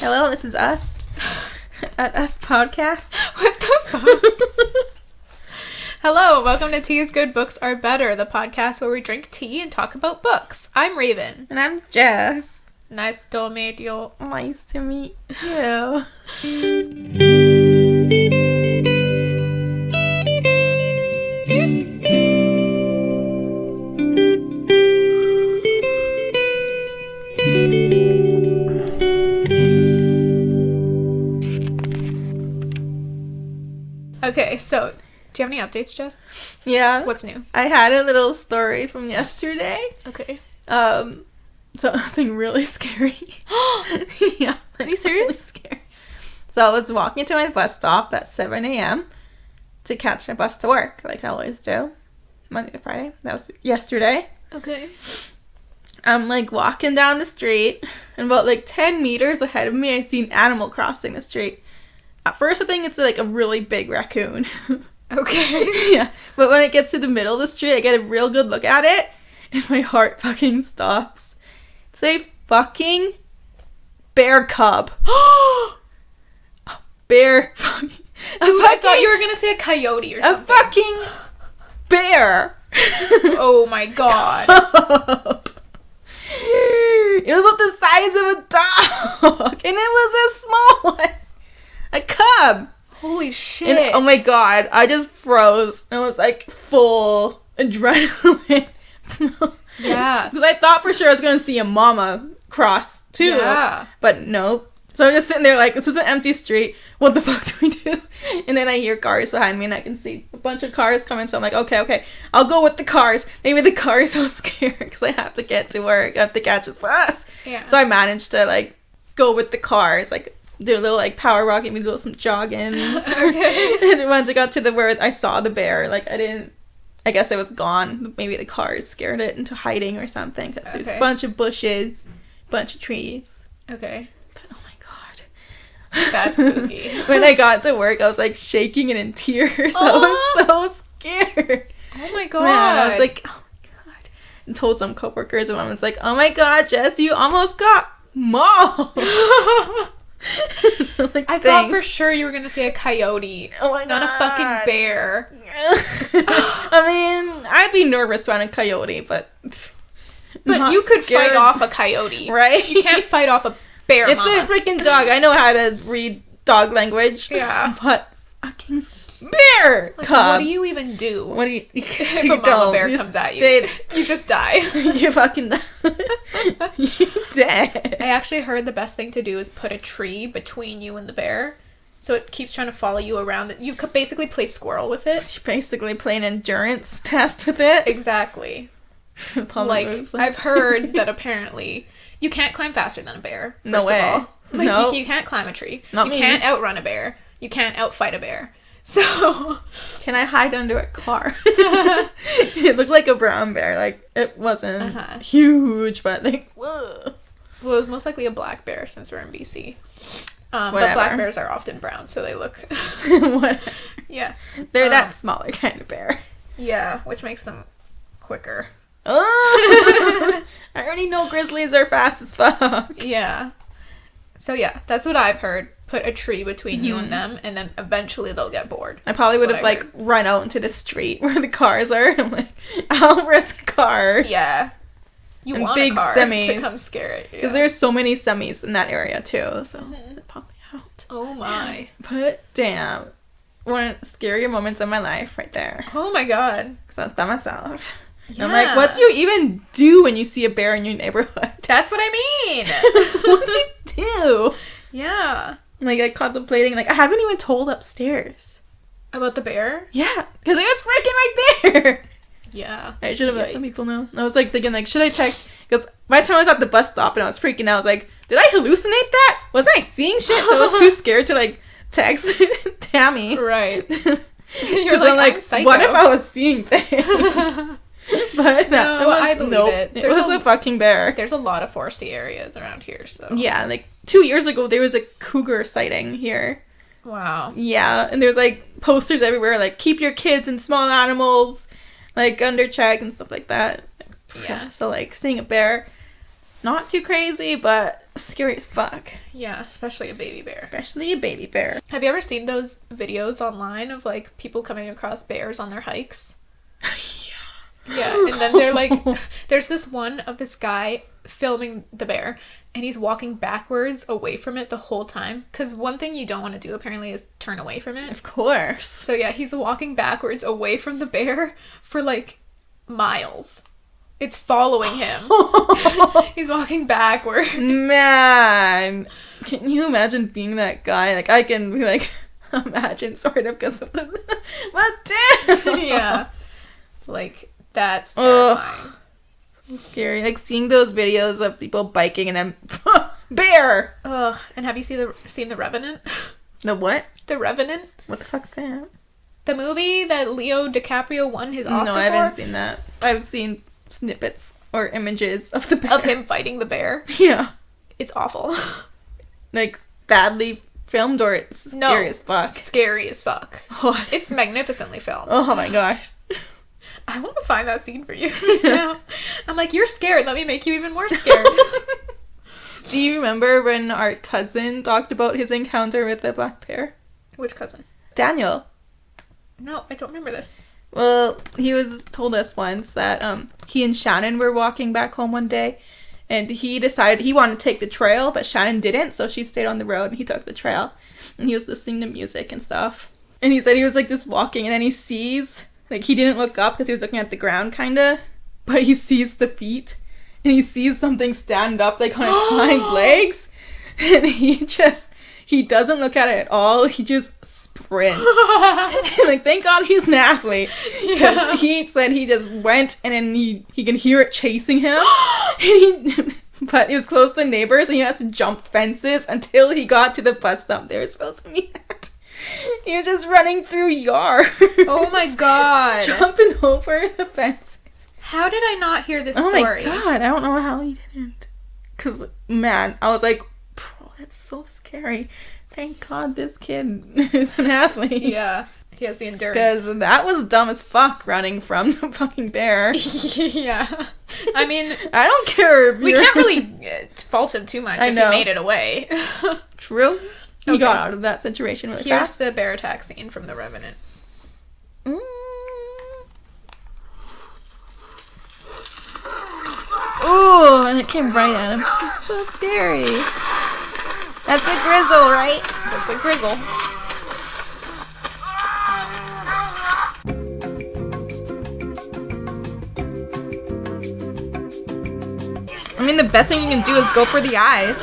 Hello, this is us. At Us Podcast. What the fuck? Hello, welcome to Tea is Good, Books Are Better, the podcast where we drink tea and talk about books. I'm Raven. And I'm Jess. Nice to meet you. Nice to meet you. Okay, so, do you have any updates, Jess? Yeah. What's new? I had a little story from yesterday. Okay. Something really scary. Yeah. Are you serious? Really scary. So I was walking to my bus stop at 7 a.m. to catch my bus to work, like I always do. Monday to Friday. That was yesterday. Okay. I'm like walking down the street, and about like 10 meters ahead of me, I see an animal crossing the street. At first, I think it's like a really big raccoon. Okay. Yeah. But when it gets to the middle of the street, I get a real good look at it, and my heart fucking stops. It's a fucking bear cub. A bear fucking... I thought you were gonna say a coyote or something. A fucking bear. Oh my god. It was about the size of a dog, and it was a small one. A cub. Holy shit. And, oh my god, I just froze. And it was like full adrenaline. Yeah. Because I thought for sure I was going to see a mama cross too. Yeah. But nope. So I'm just sitting there like, this is an empty street. What the fuck do we do? And then I hear cars behind me and I can see a bunch of cars coming. So I'm like, okay. I'll go with the cars. Maybe the cars will scare because I have to get to work. I have to catch this bus. Yeah. So I managed to like go with the cars. Like, do a little like power walking, we do some joggings. Okay. And then once I got to the where I saw the bear, like I guess it was gone. Maybe the cars scared it into hiding or something because there's a bunch of bushes, bunch of trees. Okay. But, oh my god. That's spooky. When I got to work, I was like shaking and in tears. I was so scared. Oh my god. Man, I was like, oh my god. And told some coworkers and I was like, oh my god, Jess, you almost got mauled. Like, I thought for sure you were gonna say a coyote. Oh my not god. a fucking bear. I mean, I'd be nervous around a coyote, but you could fight off a coyote, right? You can't fight off a bear. It's a freaking dog. I know how to read dog language. Yeah, but fucking bear like, cub. what do you even do? What do you? If a mama bear comes at you, you just die. You fucking die. You dead. I actually heard the best thing to do is put a tree between you and the bear, so it keeps trying to follow you around. You could basically play squirrel with it. You basically play an endurance test with it. Exactly. Like I've heard that apparently you can't climb faster than a bear. No way. Of all. Like, no. You can't climb a tree. Not you me. can't outrun a bear. You can't outfight a bear. So, can I hide under a car? It looked like a brown bear. Like, it wasn't huge, but like, whoa. Well, it was most likely a black bear since we're in BC. But black bears are often brown, so they look... Whatever. Yeah. They're that smaller kind of bear. Yeah, which makes them quicker. Oh! I already know grizzlies are fast as fuck. Yeah. So yeah, that's what I've heard. Put a tree between you and them, and then eventually they'll get bored. I probably would have like run out into the street where the cars are. I'm like, I'll risk cars. Yeah. You want big a car semis to come scare it. Because there's so many semis in that area too, so probably out. Oh my. But damn, one of the scarier moments of my life right there. Oh my god. Because I was by myself. Yeah. I'm like, what do you even do when you see a bear in your neighborhood? That's what I mean. What do you do? Yeah. Like, I contemplating, like, I haven't even told upstairs. About the bear? Yeah, because it was freaking right there. Yeah. I should have let some people know. I was, like, thinking, like, should I text? Because by the time I was at the bus stop and I was freaking out, I was like, did I hallucinate that? Was I seeing shit? So I was too scared to, like, text Tammy. Right. Because I'm like, what if I was seeing things? But no, I believe it. It was a fucking bear. There's a lot of foresty areas around here, so. Yeah, like 2 years ago, there was a cougar sighting here. Wow. Yeah, and there's like posters everywhere, like keep your kids and small animals, like under check and stuff like that. Yeah. So like seeing a bear, not too crazy, but scary as fuck. Yeah, especially a baby bear. Especially a baby bear. Have you ever seen those videos online of, like, people coming across bears on their hikes? Yeah, and then they're like, there's this one of this guy filming the bear, and he's walking backwards away from it the whole time. Because one thing you don't want to do, apparently, is turn away from it. Of course. So yeah, he's walking backwards away from the bear for, like, miles. It's following him. He's walking backwards. Man, can you imagine being that guy? Like, I can be like, imagine, sort of, because of the... But damn! Yeah. Like, that's terrifying. So scary. Like, seeing those videos of people biking and then... Bear! Ugh. And have you seen The Revenant? The what? The Revenant? What the fuck's that? The movie that Leo DiCaprio won his Oscar for? No, I haven't seen that. I've seen snippets or images of the bear. Of him fighting the bear. Yeah. It's awful. Like, badly filmed, or it's scary as fuck? Scary as fuck. What? It's magnificently filmed. Oh my gosh. I want to find that scene for you. Yeah. I'm like, you're scared. Let me make you even more scared. Do you remember when our cousin talked about his encounter with the black bear? Which cousin? Daniel. No, I don't remember this. Well, he told us once that he and Shannon were walking back home one day, and he decided he wanted to take the trail, but Shannon didn't, so she stayed on the road and he took the trail. And he was listening to music and stuff. And he said he was like just walking, and then he sees, like, he didn't look up because he was looking at the ground kinda, but he sees the feet, and he sees something stand up like on its hind legs, and he doesn't look at it at all. He just sprints. Like, thank God he's an athlete. Because he said he just went, and then he can hear it chasing him. But he was close to neighbors, and he has to jump fences until he got to the bus stop they were supposed to meet at. He was just running through yards. Oh my god. Jumping over the fences. How did I not hear this story? Oh my god, I don't know how he didn't. Because, man, I was like, bro, that's so scary. Thank God this kid is an athlete. Yeah, he has the endurance. Because that was dumb as fuck, running from the fucking bear. Yeah. I mean, I don't care if we can't really fault him too much if he made it away. True. He got out of that situation really fast. Here's the bear attack scene from The Revenant. Ooh, and it came right at him. It's so scary. That's a grizzle, right? That's a grizzle. I mean, the best thing you can do is go for the eyes.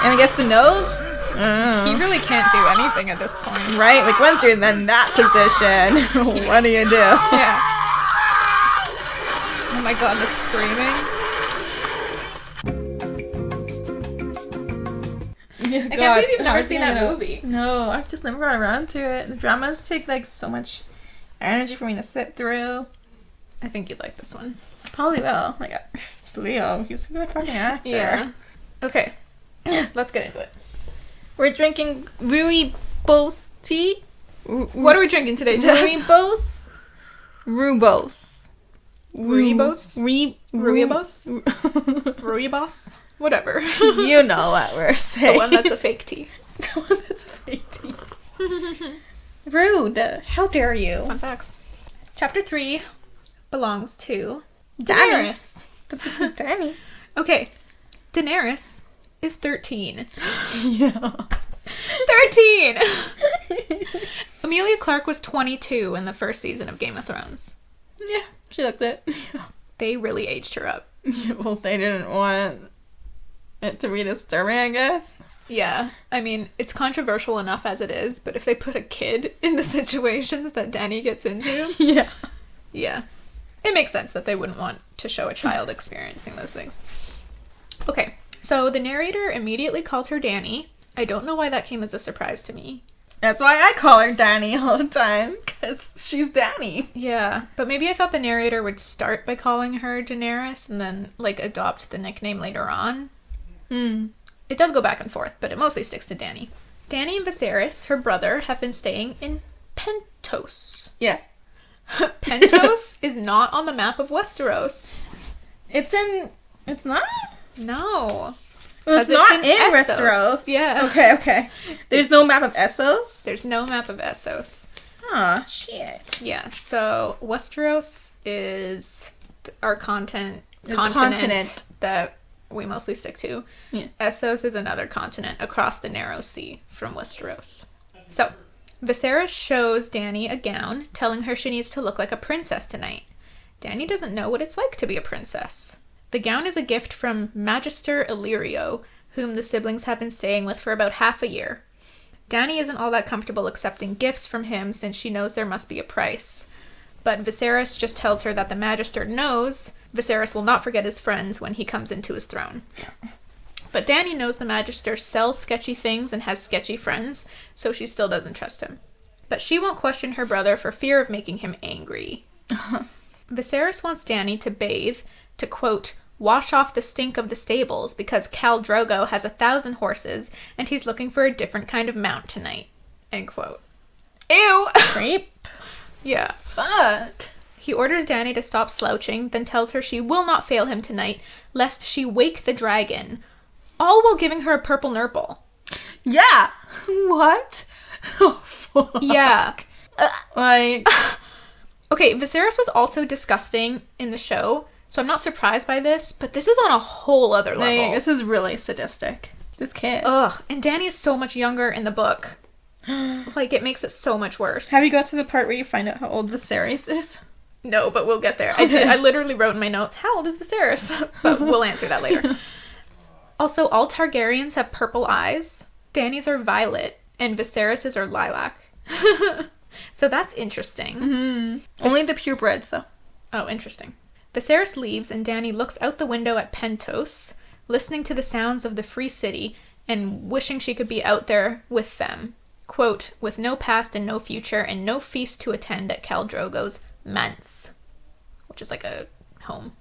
And I guess the nose? He really can't do anything at this point. Right? Like, once you're in that position, what do you do? Yeah. Oh my god, the screaming. Yeah, I can't believe you've never seen that movie. No, I've just never got around to it. The dramas take, like, so much energy for me to sit through. I think you'd like this one. Probably will. Like, it's Leo. He's a good fucking actor. Yeah. Okay. Let's get into it. We're drinking rooibos tea. What are we drinking today, Jess? Rooibos. Rooibos. Rooibos? Rooibos? Whatever. You know what we're saying. The one that's a fake tea. The one that's a fake tea. Rude. How dare you? Fun facts. Chapter 3 belongs to Daenerys. Danny. Okay. Daenerys is 13. Yeah. 13! Emilia Clarke was 22 in the first season of Game of Thrones. Yeah, she looked it. They really aged her up. Yeah, well, they didn't want it to be disturbing, I guess. Yeah. I mean, it's controversial enough as it is, but if they put a kid in the situations that Dany gets into... Yeah. Yeah. It makes sense that they wouldn't want to show a child experiencing those things. Okay. So the narrator immediately calls her Dany. I don't know why that came as a surprise to me. That's why I call her Dany all the time, because she's Dany. Yeah, but maybe I thought the narrator would start by calling her Daenerys and then, like, adopt the nickname later on. It does go back and forth, but it mostly sticks to Dany. Dany and Viserys, her brother, have been staying in Pentos. Yeah. Pentos is not on the map of Westeros. It's not? No. Well, it's 'Cause not in in Essos. Westeros. Yeah. Okay. There's no map of Essos? There's no map of Essos. Aw, shit. Yeah, so Westeros is our continent that we mostly stick to. Yeah. Essos is another continent across the narrow sea from Westeros. So, Viserys shows Dany a gown, telling her she needs to look like a princess tonight. Dany doesn't know what it's like to be a princess. The gown is a gift from Magister Illyrio, whom the siblings have been staying with for about half a year. Dany isn't all that comfortable accepting gifts from him since she knows there must be a price. But Viserys just tells her that the Magister knows Viserys will not forget his friends when he comes into his throne. But Dany knows the Magister sells sketchy things and has sketchy friends, so she still doesn't trust him. But she won't question her brother for fear of making him angry. Viserys wants Dany to bathe to, quote, wash off the stink of the stables because Khal Drogo has 1,000 horses and he's looking for a different kind of mount tonight, end quote. Ew! Creep. Yeah. Fuck. He orders Dany to stop slouching, then tells her she will not fail him tonight, lest she wake the dragon, all while giving her a purple nurple. Yeah. What? Oh, fuck. Yeah. Like... Okay, Viserys was also disgusting in the show, so I'm not surprised by this, but this is on a whole other level. Like, this is really sadistic. This kid. Ugh, and Dany is so much younger in the book. Like, it makes it so much worse. Have you got to the part where you find out how old Viserys is? No, but we'll get there. Okay. I literally wrote in my notes, how old is Viserys? But we'll answer that later. Also, all Targaryens have purple eyes. Dany's are violet, and Viserys's are lilac. So that's interesting. Mm-hmm. Only the purebreds, though. Oh, interesting. Viserys leaves, and Dany looks out the window at Pentos, listening to the sounds of the free city, and wishing she could be out there with them. Quote, with no past and no future, and no feast to attend at Khal Drogo's manse. Which is like a home.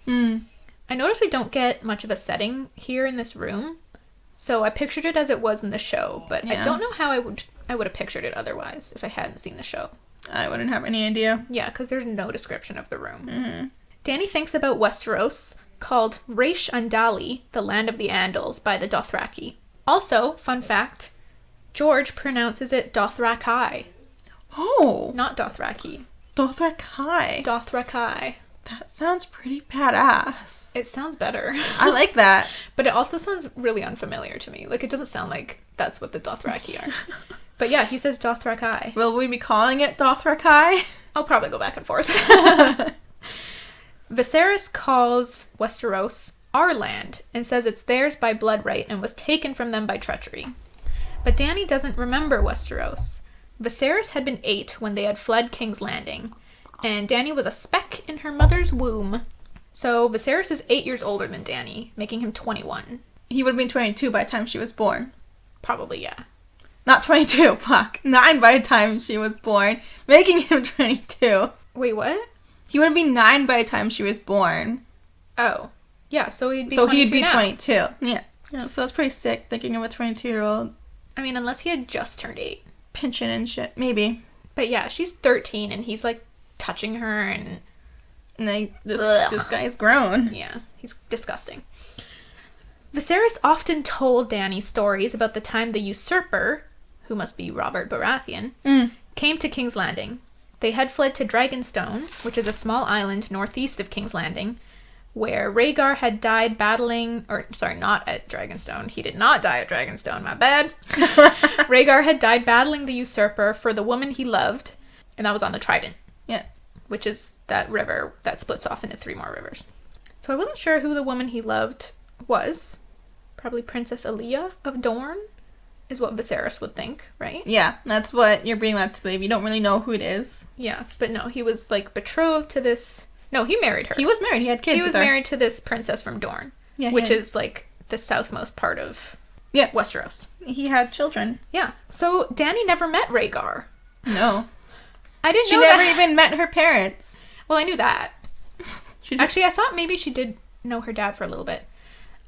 I noticed we don't get much of a setting here in this room, so I pictured it as it was in the show, but Yeah. I don't know how I would have pictured it otherwise if I hadn't seen the show. I wouldn't have any idea. Yeah, because there's no description of the room. Mm-hmm. Dany thinks about Westeros, called Raish Andali, the land of the Andals, by the Dothraki. Also, fun fact, George pronounces it Dothraki, Oh. not Dothraki. Dothraki. Dothraki. That sounds pretty badass. It sounds better. I like that. But it also sounds really unfamiliar to me. Like, it doesn't sound like that's what the Dothraki are. But yeah, he says Dothraki. Will we be calling it Dothraki? I'll probably go back and forth. Viserys calls Westeros our land and says it's theirs by blood right and was taken from them by treachery. But Dany doesn't remember Westeros. Viserys had been 8 when they had fled King's Landing, and Dany was a speck in her mother's womb. So Viserys is 8 years older than Dany, making him 21. He would have been 22 by the time she was born. Probably, yeah. Not 22, fuck. 9 by the time she was born, making him 22. Wait, what? He would have been 9 by the time she was born. Oh. Yeah, so he'd be 22. Yeah. Yeah, so that's pretty sick, thinking of a 22-year-old. I mean, unless he had just turned 8. Pinching and shit. Maybe. But yeah, she's 13 and he's like touching her and Like, this guy's grown. yeah, he's disgusting. Viserys often told Dany stories about the time the usurper, who must be Robert Baratheon, came to King's Landing. They had fled to Dragonstone, which is a small island northeast of King's Landing, where Rhaegar had died battling, or sorry, not at Dragonstone. He did not die at Dragonstone, my bad. Rhaegar had died battling the usurper for the woman he loved, and that was on the Trident. Yeah. Which is that river that splits off into 3 more rivers. So I wasn't sure who the woman he loved was. Probably Princess Alia of Dorne is what Viserys would think, right? Yeah, that's what you're being led to believe. You don't really know who it is. Yeah, but no, he was like betrothed to this... No, he married her. He was married. He had kids He was with her. married to this princess from Dorne, Yeah, which is like the southmost part of Westeros. He had children. Yeah, so Dany never met Rhaegar. No. I didn't She know never that. even met her parents. Well, I knew that. She Actually, I thought maybe she did know her dad for a little bit.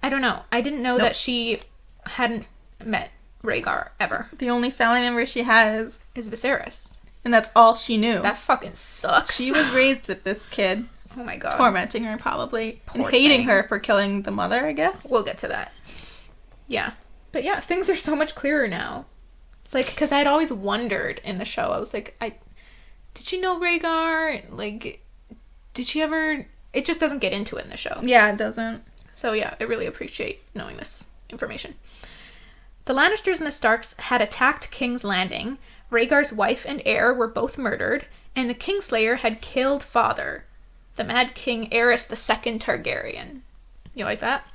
I don't know. I didn't know that she hadn't met Rhaegar ever. The only family member she has, Is Viserys. and that's all she knew. That fucking sucks. She was raised with this kid, Oh my god. tormenting her probably, Poor and hating thing. her for killing the mother, I guess. We'll get to that. Yeah. But yeah, things are so much clearer now. Like, because I'd always wondered in the show, I was like, did she know Rhaegar? Like, did she ever... It just doesn't get into it in the show. Yeah, it doesn't. So yeah, I really appreciate knowing this information. The Lannisters and the Starks had attacked King's Landing. Rhaegar's wife and heir were both murdered, and the Kingslayer had killed father, the Mad King Aerys II Targaryen. You like that?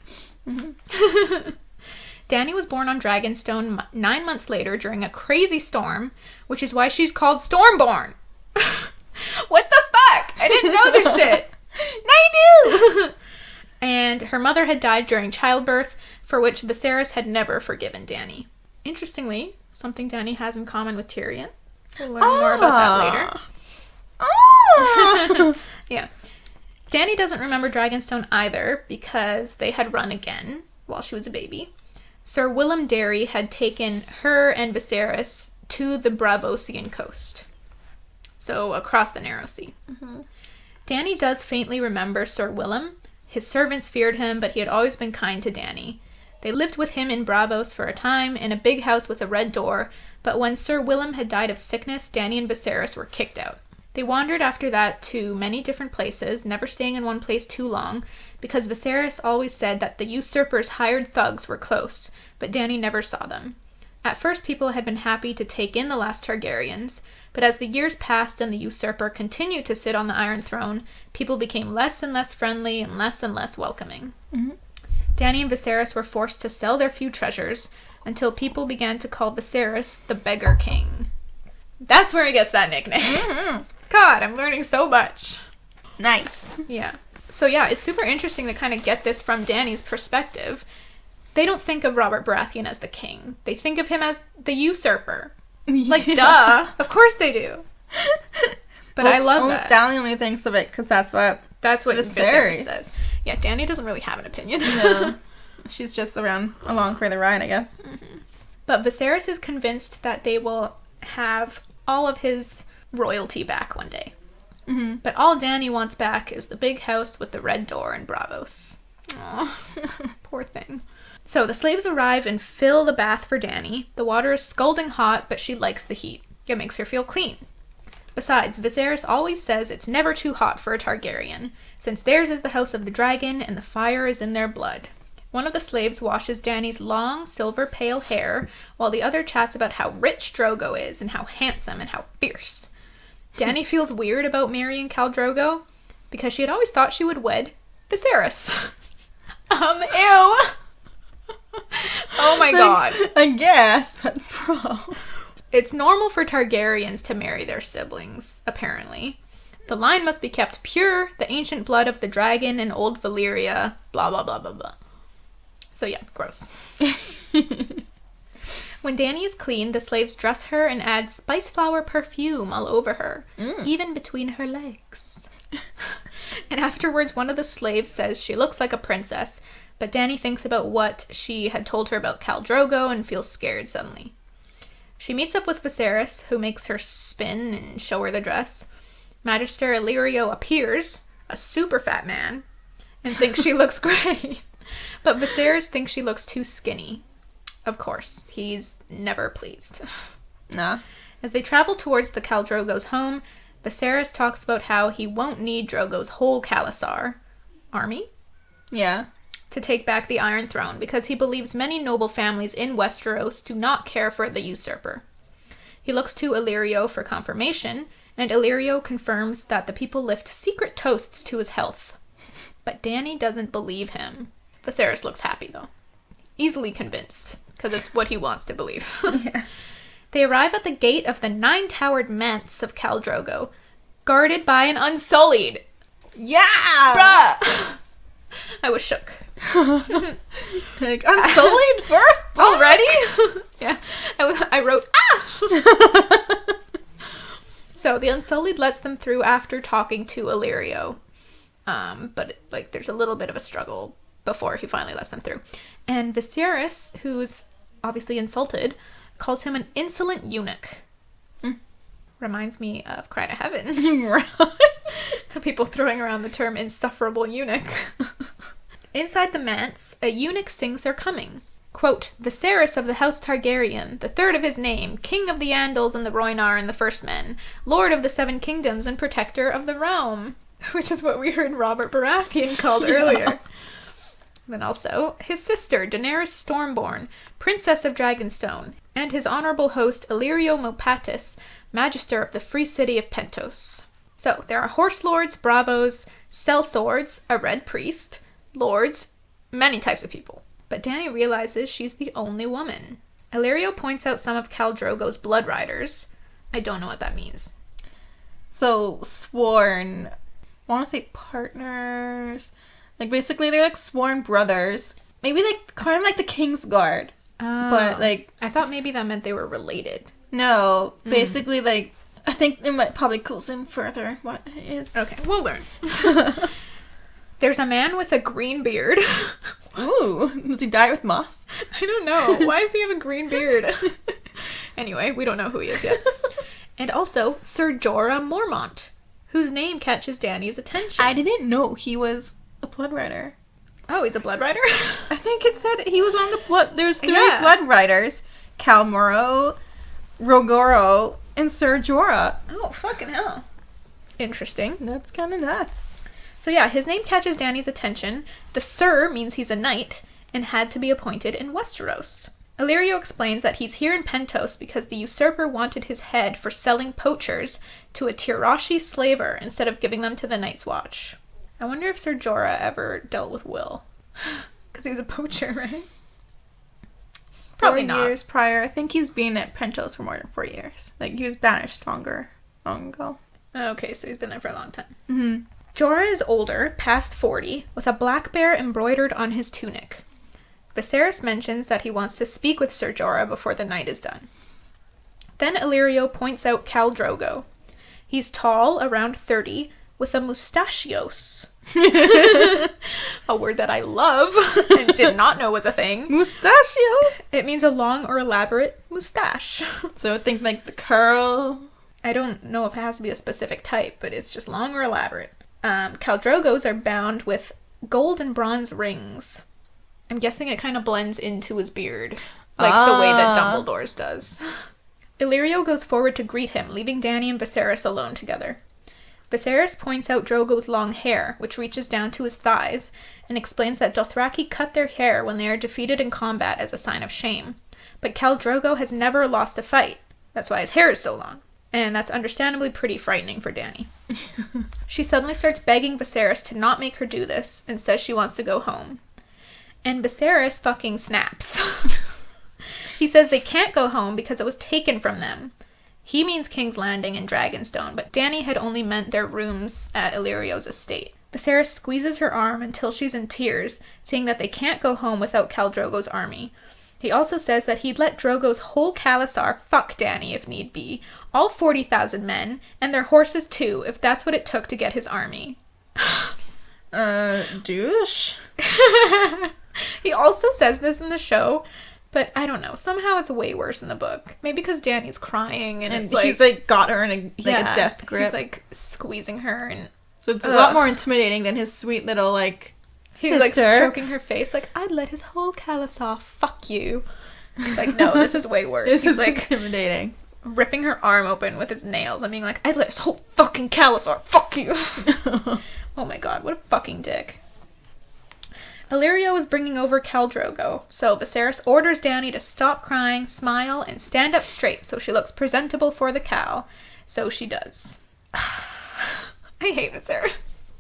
Mm-hmm. Dany was born on Dragonstone 9 months later during a crazy storm, which is why she's called Stormborn. What the fuck? I didn't know this shit. Now you do! And her mother had died during childbirth, for which Viserys had never forgiven Dany. Interestingly, something Dany has in common with Tyrion. We'll learn more about that later. Yeah. Dany doesn't remember Dragonstone either, because they had run again while she was a baby. Sir Willem Darry had taken her and Viserys to the Braavosian coast. So, across the Narrow Sea. Mm-hmm. Dany does faintly remember Sir Willem. His servants feared him, but he had always been kind to Dany. They lived with him in Braavos for a time, in a big house with a red door, but when Sir Willem had died of sickness, Dany and Viserys were kicked out. They wandered after that to many different places, never staying in one place too long, because Viserys always said that the usurper's hired thugs were close, but Dany never saw them. At first, people had been happy to take in the last Targaryens, but as the years passed and the usurper continued to sit on the Iron Throne, people became less and less friendly and less welcoming. Mm-hmm. Dany and Viserys were forced to sell their few treasures until people began to call Viserys the Beggar King. That's where he gets that nickname. Mm-hmm. God, I'm learning so much. Nice. Yeah. So yeah, it's super interesting to kind of get this from Dany's perspective. They don't think of Robert Baratheon as the king. They think of him as the usurper. Yeah. Like, duh. Of course they do. But well, I love that. Dany only thinks of it because that's what Viserys says. Yeah, Dany doesn't really have an opinion. No. She's just along for the ride, I guess. Mm-hmm. But Viserys is convinced that they will have all of his royalty back one day. Mm-hmm. But all Dany wants back is the big house with the red door in Braavos. Aw, poor thing. So the slaves arrive and fill the bath for Dany. The water is scalding hot, but she likes the heat. It makes her feel clean. Besides, Viserys always says it's never too hot for a Targaryen, since theirs is the house of the dragon and the fire is in their blood. One of the slaves washes Dany's long, silver-pale hair, while the other chats about how rich Drogo is and how handsome and how fierce. Dany feels weird about marrying Khal Drogo, because she had always thought she would wed Viserys. Ew! Oh my god. I guess, but bro. It's normal for Targaryens to marry their siblings, apparently. The line must be kept pure, the ancient blood of the dragon and old Valyria, blah blah blah blah blah. So yeah, gross. When Dany is clean, the slaves dress her and add spice flower perfume all over her, even between her legs. And afterwards, one of the slaves says she looks like a princess, but Dany thinks about what she had told her about Khal Drogo and feels scared suddenly. She meets up with Viserys, who makes her spin and show her the dress. Magister Illyrio appears, a super fat man, and thinks she looks great. But Viserys thinks she looks too skinny. Of course, he's never pleased. Nah. As they travel towards the Khal Drogo's home, Viserys talks about how he won't need Drogo's whole Khalasar army. Yeah. To take back the Iron Throne, because he believes many noble families in Westeros do not care for the usurper. He looks to Illyrio for confirmation, and Illyrio confirms that the people lift secret toasts to his health. But Dany doesn't believe him. Viserys looks happy, though. Easily convinced, because it's what he wants to believe. Yeah. They arrive at the gate of the 9-towered manse of Khal Drogo, guarded by an Unsullied. Yeah! Bruh! I was shook. Like, Unsullied first? Already? Yeah. I wrote, ah! So the Unsullied lets them through after talking to Illyrio. But, there's a little bit of a struggle before he finally lets them through. And Viserys, who's obviously insulted, calls him an insolent eunuch. Reminds me of Cry to Heaven. Right. So people throwing around the term insufferable eunuch. Inside the manse, a eunuch sings they're coming. quote, Viserys of the House Targaryen, the third of his name, king of the Andals and the Rhoynar and the First Men, lord of the Seven Kingdoms and protector of the realm. Which is what we heard Robert Baratheon called earlier. Then also, his sister, Daenerys Stormborn, princess of Dragonstone, and his honorable host, Illyrio Mopatis, magister of the free city of Pentos. So, there are horse lords, bravos, sellswords, a red priest, lords, many types of people. But Dany realizes she's the only woman. Illyrio points out some of Khal Drogo's blood riders. I don't know what that means. So, sworn, I want to say partners. Like, basically, they're, like, sworn brothers. Maybe, like, kind of like the Kingsguard. But, like... I thought maybe that meant they were related. No. Basically, like, I think it might probably goes in further what it is. Okay, we'll learn. There's a man with a green beard. Ooh. Does he dye it with moss? I don't know. Why does he have a green beard? Anyway, we don't know who he is yet. And also, Ser Jorah Mormont, whose name catches Dany's attention. I didn't know he was a blood rider. Oh, he's a blood rider? I think it said he was one of the blood... There's 3 blood riders. Khal Morro, Rhaegar, and Ser Jorah. Oh, fucking hell. Interesting. That's kind of nuts. So yeah, his name catches Dany's attention. The Ser means he's a knight, and had to be appointed in Westeros. Illyrio explains that he's here in Pentos because the usurper wanted his head for selling poachers to a Tirashi slaver instead of giving them to the Night's Watch. I wonder if Ser Jorah ever dealt with Will. Because he's a poacher, right? Probably not. 4 years prior. I think he's been at Pentos for more than 4 years. Like, he was banished long ago. Okay, so he's been there for a long time. Mm-hmm. Jorah is older, past 40, with a black bear embroidered on his tunic. Viserys mentions that he wants to speak with Ser Jorah before the night is done. Then Illyrio points out Khal Drogo. He's tall, around 30, with a mustachios. A word that I love and did not know was a thing. Mustachio? It means a long or elaborate mustache. So I think like the curl. I don't know if it has to be a specific type, but it's just long or elaborate. Khal Drogos are bound with gold and bronze rings. I'm guessing it kind of blends into his beard, like the way that Dumbledore's does. Illyrio goes forward to greet him, leaving Dany and Viserys alone together. Viserys points out Drogo's long hair, which reaches down to his thighs, and explains that Dothraki cut their hair when they are defeated in combat as a sign of shame. But Khal Drogo has never lost a fight. That's why his hair is so long. And that's understandably pretty frightening for Dany. She suddenly starts begging Viserys to not make her do this, and says she wants to go home. And Viserys fucking snaps. He says they can't go home because it was taken from them. He means King's Landing and Dragonstone, but Dany had only meant their rooms at Illyrio's estate. Viserys squeezes her arm until she's in tears, saying that they can't go home without Khal Drogo's army. He also says that he'd let Drogo's whole Khalasar fuck Dany if need be, all 40,000 men, and their horses too, if that's what it took to get his army. Douche. He also says this in the show, but I don't know. Somehow it's way worse in the book. Maybe because Dany's crying and it's like... he's like got her in a death grip. He's like squeezing her and... So it's a lot more intimidating than his sweet little like He's like stroking her face like, I'd let his whole Khalasar fuck you. Like, no, this is way worse. This He's is like intimidating. Ripping her arm open with his nails and being like, I'd let his whole fucking Khalasar fuck you. Oh my god, what a fucking dick. Illyrio is bringing over Khal Drogo, so Viserys orders Dany to stop crying, smile, and stand up straight so she looks presentable for the Khal. So she does. I hate Viserys.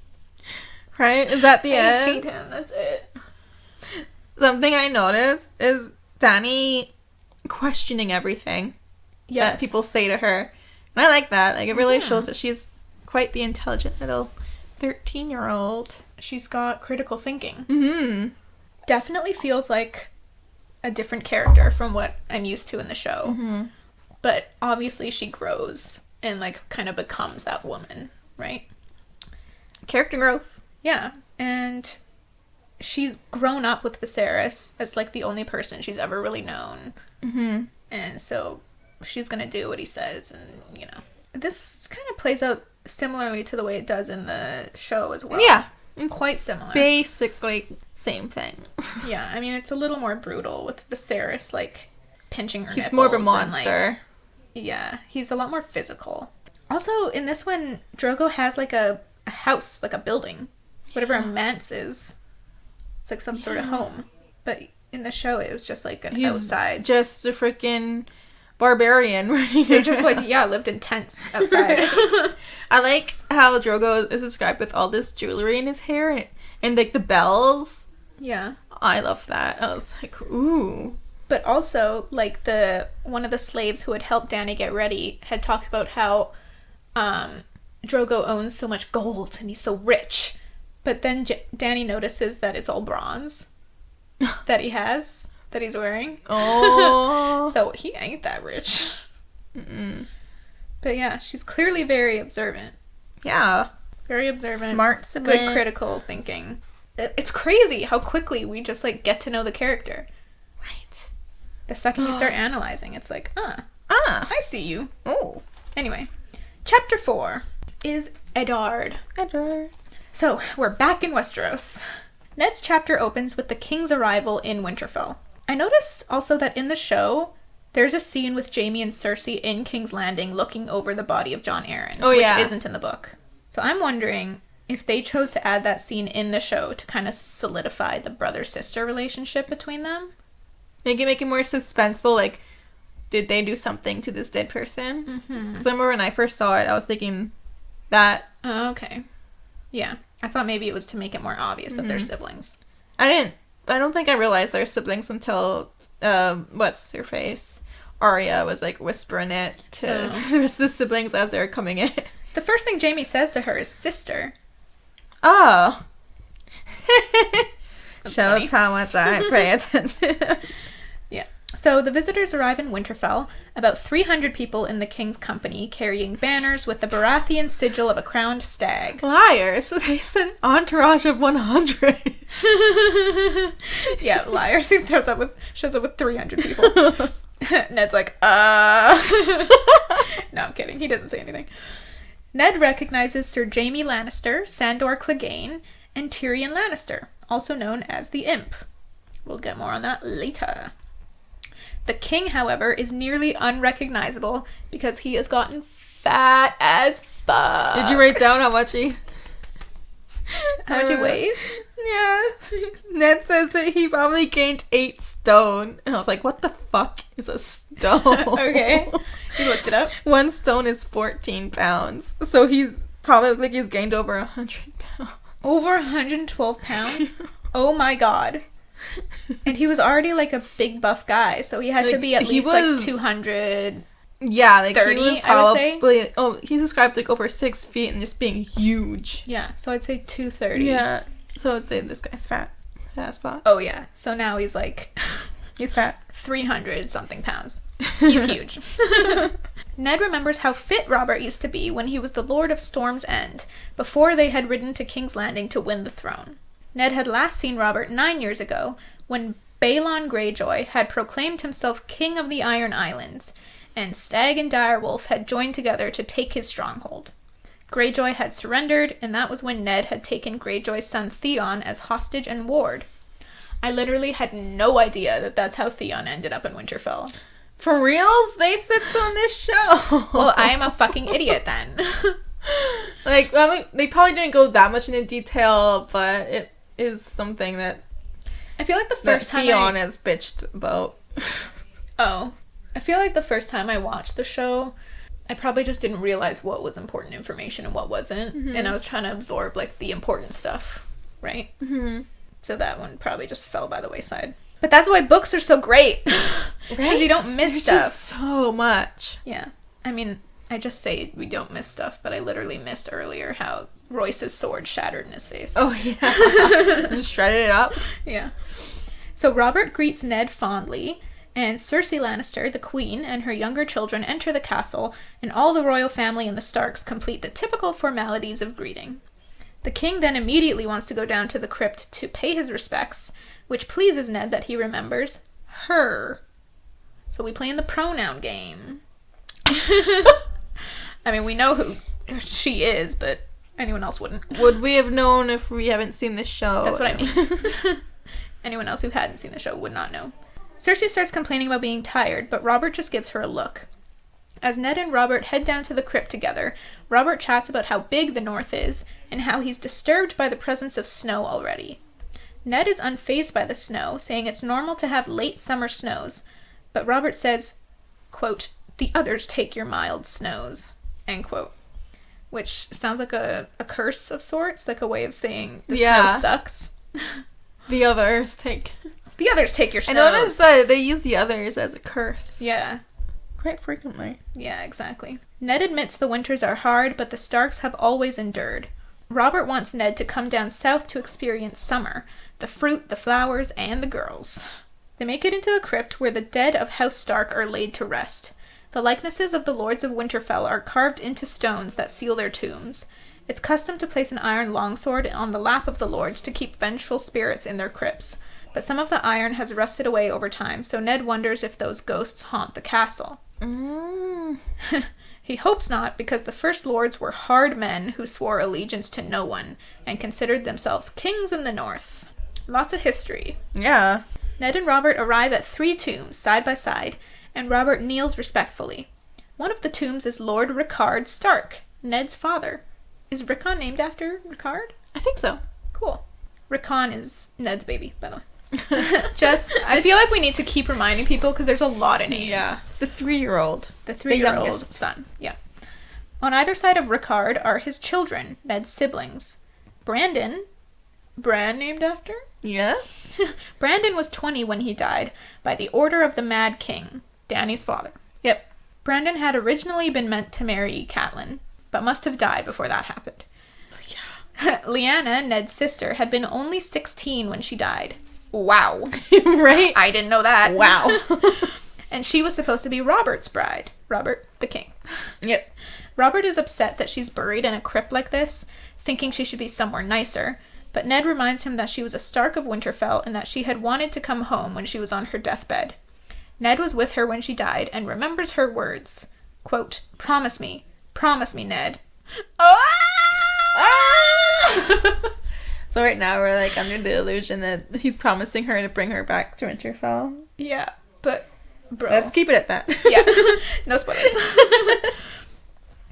Right? Is that the end? I hate him, that's it. Something I noticed is Dany questioning everything that people say to her. And I like that. Like, it really shows that she's quite the intelligent little 13-year-old. She's got critical thinking. Mm-hmm. Definitely feels like a different character from what I'm used to in the show. Mm-hmm. But obviously she grows and, like, kind of becomes that woman, right? Character growth. Yeah, and she's grown up with Viserys as, like, the only person she's ever really known. Mm-hmm. And so she's gonna do what he says, and, you know. This kind of plays out similarly to the way it does in the show as well. Yeah. quite similar. Basically, same thing. Yeah, I mean, it's a little more brutal with Viserys, like, pinching her He's more of a nipples and, monster. yeah, he's a lot more physical. Also, in this one, Drogo has, like, a house, like a building. Whatever a manse is. It's like some sort of home. But in the show, it was just, like, an outside. Just a freaking barbarian running. They just, like, lived in tents outside. I like how Drogo is described with all this jewelry in his hair and like, the bells. Yeah. I love that. I was like, ooh. But also, like, one of the slaves who had helped Dany get ready had talked about how Drogo owns so much gold and he's so rich. But then Dany notices that it's all bronze that he's wearing. Oh. So he ain't that rich. Mm-mm. But yeah, she's clearly very observant. Yeah. Very observant. Smart sibling. Good critical thinking. It's crazy how quickly we just, like, get to know the character. Right. The second you start analyzing, it's like, I see you. Oh. Anyway, chapter 4 is Eddard. So, we're back in Westeros. Ned's chapter opens with the king's arrival in Winterfell. I noticed also that in the show, there's a scene with Jaime and Cersei in King's Landing looking over the body of Jon Arryn, which isn't in the book. So I'm wondering if they chose to add that scene in the show to kind of solidify the brother-sister relationship between them. Make it more suspenseful, like, did they do something to this dead person? Mm-hmm. 'Cause I remember when I first saw it, I was thinking that. Oh, okay. Yeah. I thought maybe it was to make it more obvious that they're siblings. I don't think I realized they're siblings until, what's her face? Arya was, like, whispering it to the rest of the siblings as they were coming in. The first thing Jaime says to her is sister. Oh. That's Shows funny. how much I pay attention. Yeah. So the visitors arrive in Winterfell, about 300 people in the king's company carrying banners with the Baratheon sigil of a crowned stag. Liars. They said entourage of 100. Yeah, liars. He shows up with 300 people. Ned's like, No, I'm kidding. He doesn't say anything. Ned recognizes Sir Jaime Lannister, Sandor Clegane, and Tyrion Lannister, also known as the Imp. We'll get more on that later. The king, however, is nearly unrecognizable because he has gotten fat as fuck. Did you write down how much he weighs? Yeah. Ned says that he probably gained 8 stone. And I was like, what the fuck is a stone? Okay. You looked it up? 1 stone is 14 pounds. So he's probably like he's gained over 100 pounds. Over 112 pounds? Oh my god. And he was already like a big buff guy, so he had to be at least like 200. Yeah, like 30, he was I would say. probably. Oh, he's described like over 6 feet and just being huge. Yeah, so I'd say 230. Yeah, so I'd say this guy's fat. Fat spot. Oh yeah, so now he's like, He's fat. 300 something pounds. He's huge. Ned remembers how fit Robert used to be when he was the Lord of Storm's End, before they had ridden to King's Landing to win the throne. Ned had last seen Robert 9 years ago, when Balon Greyjoy had proclaimed himself King of the Iron Islands, and Stag and Direwolf had joined together to take his stronghold. Greyjoy had surrendered, and that was when Ned had taken Greyjoy's son Theon as hostage and ward. I literally had no idea that that's how Theon ended up in Winterfell. For reals? They said so on this show. Well, I am a fucking idiot then. Like, I mean, they probably didn't go that much into detail, but it is something that I feel like the first time Theon has bitched about. Oh. I feel like the first time I watched the show, I probably just didn't realize what was important information and what wasn't. Mm-hmm. And I was trying to absorb, like, the important stuff, right? Mm-hmm. So that one probably just fell by the wayside. But that's why books are so great. Because you don't miss stuff. Just so much. Yeah. I mean, I just say we don't miss stuff, but I literally missed earlier how Royce's sword shattered in his face. Oh, yeah. Just shredded it up. Yeah. So Robert greets Ned fondly, and Cersei Lannister, the queen, and her younger children enter the castle, and all the royal family and the Starks complete the typical formalities of greeting. The king then immediately wants to go down to the crypt to pay his respects, which pleases Ned that he remembers her. So we play in the pronoun game. I mean, we know who she is, but Anyone else wouldn't. Would we have known if we haven't seen the show? That's what I mean. Anyone else who hadn't seen the show would not know. Cersei starts complaining about being tired, but Robert just gives her a look. As Ned and Robert head down to the crypt together, Robert chats about how big the North is, and how he's disturbed by the presence of snow already. Ned is unfazed by the snow, saying it's normal to have late summer snows, but Robert says, quote, "The others take your mild snows," end quote. Which sounds like a curse of sorts, like a way of saying the snow sucks. The others take your snows. I noticed that they use the others as a curse. Yeah. Quite frequently. Yeah, exactly. Ned admits the winters are hard, but the Starks have always endured. Robert wants Ned to come down south to experience summer, the fruit, the flowers, and the girls. They make it into the crypt where the dead of House Stark are laid to rest. The likenesses of the Lords of Winterfell are carved into stones that seal their tombs. It's custom to place an iron longsword on the lap of the lords to keep vengeful spirits in their crypts, but some of the iron has rusted away over time, so Ned wonders if those ghosts haunt the castle. He hopes not, because the First Lords were hard men who swore allegiance to no one, and considered themselves kings in the North. Lots of history. Yeah. Ned and Robert arrive at 3 tombs, side by side, and Robert kneels respectfully. One of the tombs is Lord Rhaegar Stark, Ned's father. Is Rickon named after Rhaegar? I think so. Cool. Rickon is Ned's baby, by the way. Jess, I feel like we need to keep reminding people because there's a lot of names. Yeah. The 3-year-old. The 3-year-old son. Yeah. On either side of Rhaegar are his children, Ned's siblings. Bran named after? Yeah. Brandon was 20 when he died, by the order of the Mad King, Dany's father. Yep. Brandon had originally been meant to marry Catelyn, but must have died before that happened. Yeah. Lyanna, Ned's sister, had been only 16 when she died. Wow. Right? I didn't know that. Wow. And she was supposed to be Robert's bride. Robert, the king. Yep. Robert is upset that she's buried in a crypt like this, thinking she should be somewhere nicer, but Ned reminds him that she was a Stark of Winterfell and that she had wanted to come home when she was on her deathbed. Ned was with her when she died and remembers her words. Quote, promise me, Ned." Ah! So right now we're like under the illusion that he's promising her to bring her back to Winterfell. Yeah, but bro. Let's keep it at that. Yeah, no spoilers.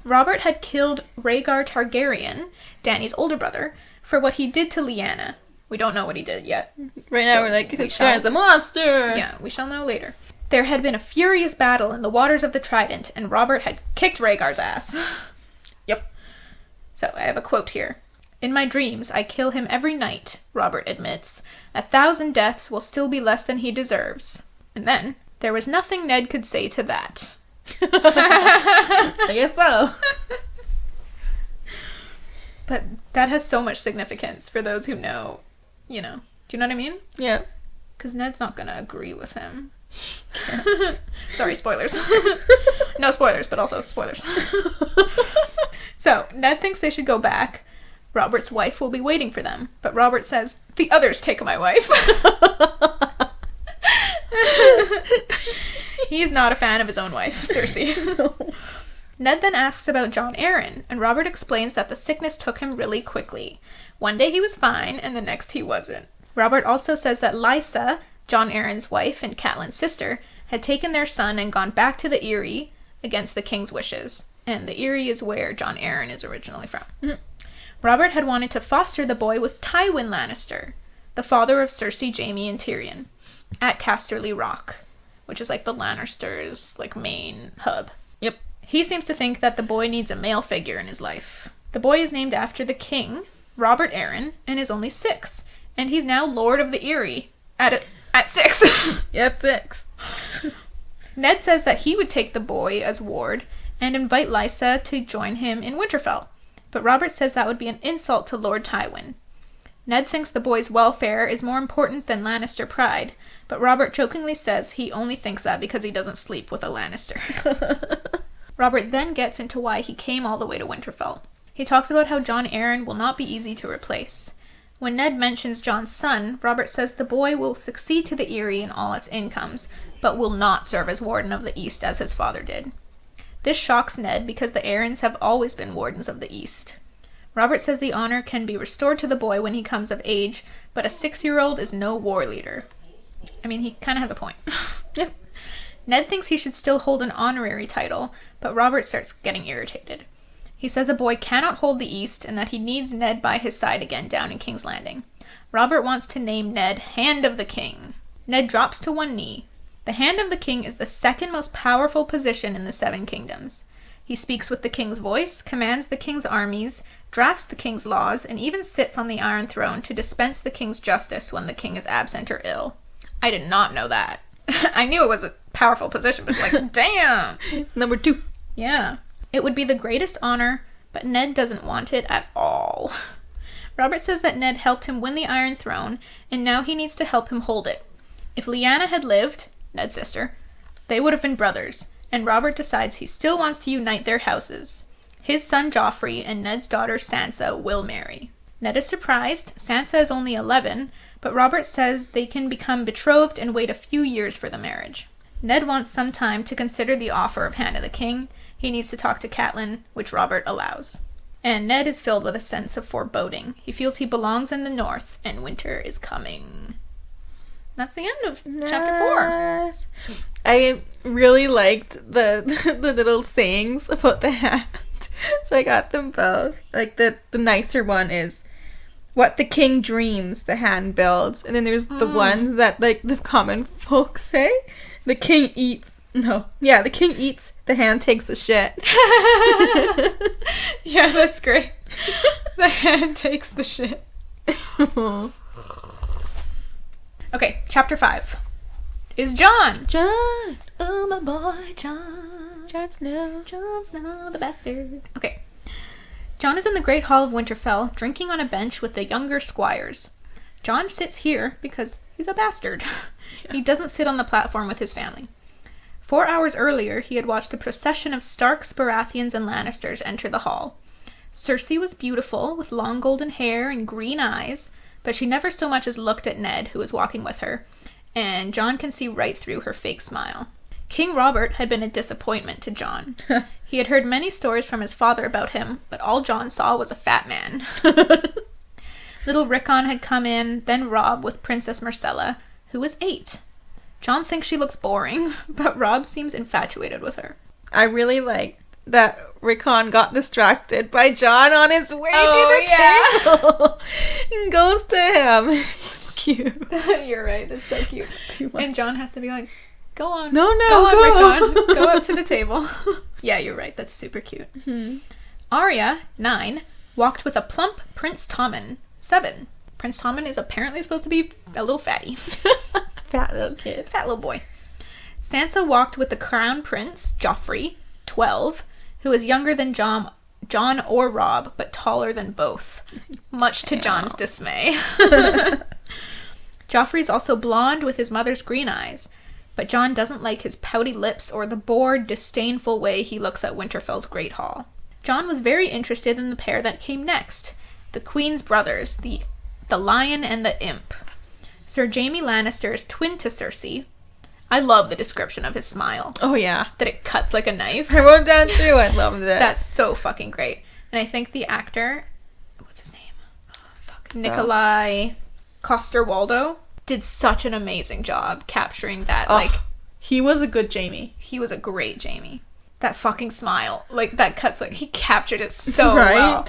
Robert had killed Rhaegar Targaryen, Dany's older brother, for what he did to Lyanna. We don't know what he did yet. Right now we're like, this guy's a monster! Yeah, we shall know later. There had been a furious battle in the waters of the Trident, and Robert had kicked Rhaegar's ass. Yep. So, I have a quote here. "In my dreams, I kill him every night," Robert admits. "1,000 deaths will still be less than he deserves." And then, there was nothing Ned could say to that. I guess so. But that has so much significance for those who know, you know. Do you know what I mean? Yeah. Because Ned's not going to agree with him. Sorry, spoilers. No spoilers, but also spoilers. So, Ned thinks they should go back. Robert's wife will be waiting for them. But Robert says, "The others take my wife." He's not a fan of his own wife, Cersei. No. Ned then asks about Jon Arryn, and Robert explains that the sickness took him really quickly. One day he was fine, and the next he wasn't. Robert also says that Lysa, Jon Arryn's wife and Catelyn's sister, had taken their son and gone back to the Eyrie against the king's wishes. And the Eyrie is where Jon Arryn is originally from. Mm-hmm. Robert had wanted to foster the boy with Tywin Lannister, the father of Cersei, Jaime, and Tyrion, at Casterly Rock, which is like the Lannisters' like main hub. Yep. He seems to think that the boy needs a male figure in his life. The boy is named after the king, Robert Arryn, and is only 6, and he's now Lord of the Eyrie at 6. Yep, 6. Ned says that he would take the boy as ward and invite Lysa to join him in Winterfell, but Robert says that would be an insult to Lord Tywin. Ned thinks the boy's welfare is more important than Lannister pride, but Robert jokingly says he only thinks that because he doesn't sleep with a Lannister. Robert then gets into why he came all the way to Winterfell. He talks about how Jon Arryn will not be easy to replace. When Ned mentions Jon's son, Robert says the boy will succeed to the Eyrie in all its incomes, but will not serve as Warden of the East as his father did. This shocks Ned because the Arryns have always been Wardens of the East. Robert says the honor can be restored to the boy when he comes of age, but a 6-year-old is no war leader. I mean, he kind of has a point. Yep. Ned thinks he should still hold an honorary title, but Robert starts getting irritated. He says a boy cannot hold the East and that he needs Ned by his side again down in King's Landing. Robert wants to name Ned Hand of the King. Ned drops to one knee. The Hand of the King is the second most powerful position in the Seven Kingdoms. He speaks with the king's voice, commands the king's armies, drafts the king's laws, and even sits on the Iron Throne to dispense the king's justice when the king is absent or ill. I did not know that. I knew it was a powerful position, but like, damn! It's number 2. Yeah. It would be the greatest honor, but Ned doesn't want it at all. Robert says that Ned helped him win the Iron Throne, and now he needs to help him hold it. If Lyanna had lived, Ned's sister, they would have been brothers, and Robert decides he still wants to unite their houses. His son Joffrey and Ned's daughter Sansa will marry. Ned is surprised. Sansa is only 11, but Robert says they can become betrothed and wait a few years for the marriage. Ned wants some time to consider the offer of Hand of the King. He needs to talk to Catelyn, which Robert allows. And Ned is filled with a sense of foreboding. He feels he belongs in the north, and winter is coming. That's the end of chapter 4. I really liked the little sayings about the hand. So I got them both. Like the nicer one is, what the king dreams, the hand builds. And then there's the one that like the common folk say. The king eats. No. Yeah, the king eats, the hand takes a shit. Yeah, that's great. The hand takes the shit. Okay, chapter 5 is Jon. Jon. Oh, my boy, Jon. Jon Snow. Jon Snow, the bastard. Okay. Jon is in the Great Hall of Winterfell, drinking on a bench with the younger squires. Jon sits here because he's a bastard. Yeah. He doesn't sit on the platform with his family. 4 hours earlier, he had watched a procession of Starks, Baratheons, and Lannisters enter the hall. Cersei was beautiful, with long golden hair and green eyes, but she never so much as looked at Ned, who was walking with her, and Jon can see right through her fake smile. King Robert had been a disappointment to Jon. He had heard many stories from his father about him, but all Jon saw was a fat man. Little Rickon had come in, then Robb with Princess Myrcella, who was 8. Jon thinks she looks boring, but Robb seems infatuated with her. I really liked that Rickon got distracted by Jon on his way to the table and goes to him. It's so cute. You're right, that's so cute. It's too much. And Jon has to be like, go on. No, go on, Rickon. Go up to the table. Yeah, you're right, that's super cute. Mm-hmm. Arya, 9, walked with a plump Prince Tommen, 7. Prince Tommen is apparently supposed to be a little fatty. Fat little kid. Fat little boy. Sansa walked with the Crown Prince, Joffrey, 12, who is younger than Jon or Robb, but taller than both, much to Jon's dismay. Joffrey's also blonde with his mother's green eyes, but Jon doesn't like his pouty lips or the bored, disdainful way he looks at Winterfell's Great Hall. Jon was very interested in the pair that came next, the Queen's brothers, the Lion and the Imp. Sir Jaime Lannister is twin to Cersei. I love the description of his smile. Oh, yeah. That it cuts like a knife. I wrote it down, too. I loved it. That's so fucking great. And I think the actor, what's his name? Nikolai Coster-Waldau did such an amazing job capturing that. He was a good Jaime. He was a great Jaime. That fucking smile. Like, that cuts like... He captured it so well.